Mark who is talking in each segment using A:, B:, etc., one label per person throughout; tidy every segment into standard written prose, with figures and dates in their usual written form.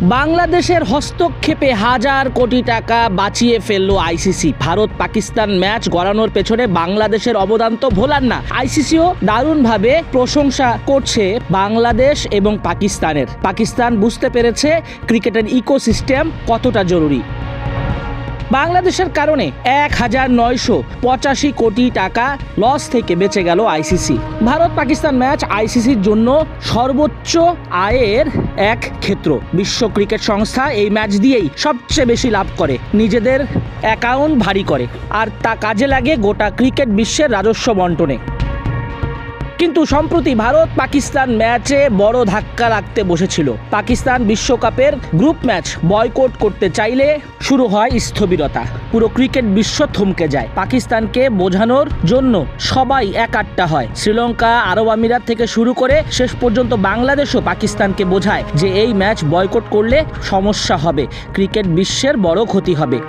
A: বাংলাদেশের হস্তক্ষেপে হাজার কোটি টাকা বাঁচিয়ে ফেললো আইসিসি। ভারত পাকিস্তান ম্যাচ গড়ানোর পেছনে বাংলাদেশের অবদান তো ভোলার না। আইসিসিও দারুণভাবে প্রশংসা করছে বাংলাদেশ এবং পাকিস্তানের। পাকিস্তান বুঝতে পেরেছে ক্রিকেটের ইকোসিস্টেম কতটা জরুরি। বাংলাদেশের কারণে 1985 কোটি টাকা লস থেকে বেঁচে গেল আইসিসি। ভারত পাকিস্তান ম্যাচ আইসিসির জন্য সর্বোচ্চ আয়ের এক ক্ষেত্র। বিশ্ব ক্রিকেট সংস্থা এই ম্যাচ দিয়েই সবচেয়ে বেশি লাভ করে, নিজেদের অ্যাকাউন্ট ভারী করে, আর তা কাজে লাগে গোটা ক্রিকেট বিশ্বের রাজস্ব বন্টনে। কিন্তু সম্প্রতি ভারত পাকিস্তান ম্যাচে বড় ধাক্কা লাগতে বসেছিল। পাকিস্তান বিশ্বকাপের গ্রুপ ম্যাচ বয়কট করতে চাইলে শুরু হয় স্থবিরতা। পুরো ক্রিকেট বিশ্ব থমকে যায়। পাকিস্তানকে বোঝানোর জন্য সবাই একাট্টা হয়। শ্রীলঙ্কা, আরব আমিরাত থেকে শুরু করে শেষ পর্যন্ত বাংলাদেশও পাকিস্তানকে বোঝায় যে এই ম্যাচ বয়কট করলে সমস্যা হবে, ক্রিকেট বিশ্বের বড় ক্ষতি হবে।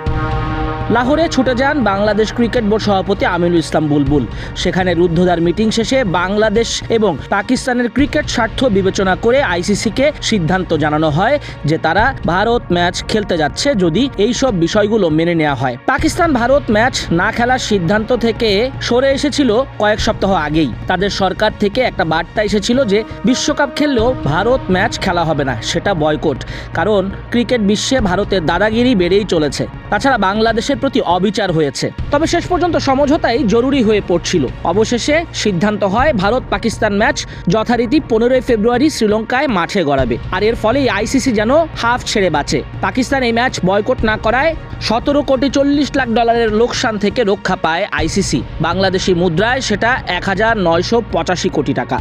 A: লাহোরে ছুটে যান বাংলাদেশ ক্রিকেট বোর্ড সভাপতি আমিনুল ইসলাম বুলবুল। সেখানে রুদ্ধদ্বার মিটিং শেষে বাংলাদেশ এবং পাকিস্তানের ক্রিকেট স্বার্থ বিবেচনা করে আইসিসিকে সিদ্ধান্ত জানানো হয় যে তারা ভারত ম্যাচ খেলতে যাচ্ছে যদি এইসব বিষয়গুলো মেনে নেওয়া হয়। পাকিস্তান ভারত ম্যাচ না খেলার সিদ্ধান্ত থেকে সরে এসেছিল কয়েক সপ্তাহ আগেই। তাদের সরকার থেকে একটা বার্তা এসেছিল যে বিশ্বকাপ খেললেও ভারত ম্যাচ খেলা হবে না, সেটা বয়কট। কারণ ক্রিকেট বিশ্বে ভারতের দাদাগিরি বেড়েই চলেছে। তাছাড়া বাংলাদেশের প্রতি অবিচার হয়েছে। তবে শেষ পর্যন্ত সমঝোতাই জরুরি হয়ে পড়ছিল। অবশেষে সিদ্ধান্ত হয় ভারত পাকিস্তান ম্যাচ যথারীতি 15 ফেব্রুয়ারি শ্রীলঙ্কায় মাঠে গড়াবে। আর এর ফলেই আইসিসি যেন হাফ ছেড়ে বাঁচে। পাকিস্তান এই ম্যাচ বয়কট না করায় 17 কোটি 40 লাখ ডলারের লোকসান থেকে রক্ষা পায় আইসিসি। বাংলাদেশি মুদ্রায় সেটা 1985 কোটি টাকা।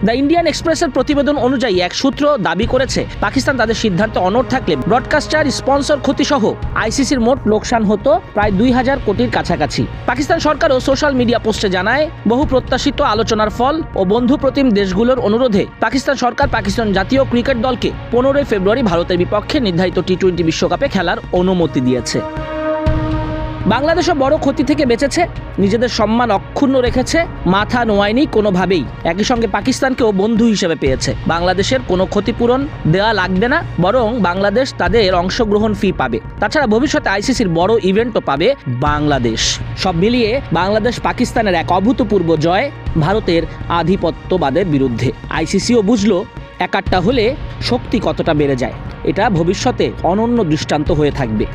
A: দ্য ইন্ডিয়ান এক্সপ্রেসের প্রতিবেদন অনুযায়ী এক সূত্র দাবি করেছে পাকিস্তান তাদের সিদ্ধান্তে অনড় থাকলে ব্রডকাস্টার, স্পন্সর ক্ষতিসহ আইসিসির মোট লোকসান হতো প্রায় 2000 কোটির কাছাকাছি। পাকিস্তান সরকারও সোশ্যাল মিডিয়া পোস্টে জানায়, বহু প্রত্যাশিত আলোচনার ফল ও বন্ধুপ্রতিম দেশগুলোর অনুরোধে পাকিস্তান সরকার পাকিস্তান জাতীয় ক্রিকেট দলকে 15 ফেব্রুয়ারি ভারতের বিপক্ষে নির্ধারিত টি-20 বিশ্বকাপে খেলার অনুমতি দিয়েছে। বাংলাদেশও বড় ক্ষতি থেকে বেঁচেছে, নিজেদের সম্মান অক্ষুণ্ণ রেখেছে, মাথা নোয়ায়নি কোনোভাবেই। একই সঙ্গে পাকিস্তানকেও বন্ধু হিসেবে পেয়েছে। বাংলাদেশের কোনো ক্ষতিপূরণ দেওয়া লাগবে না, বরং বাংলাদেশ তাদের অংশগ্রহণ ফি পাবে। তাছাড়া ভবিষ্যতে আইসিসির বড় ইভেন্টও পাবে বাংলাদেশ। সব মিলিয়ে বাংলাদেশ পাকিস্তানের এক অভূতপূর্ব জয় ভারতের আধিপত্যবাদের বিরুদ্ধে। আইসিসিও বুঝলো একাট্টা হলে শক্তি কতটা বেড়ে যায়। এটা ভবিষ্যতে অনন্য দৃষ্টান্ত হয়ে থাকবে।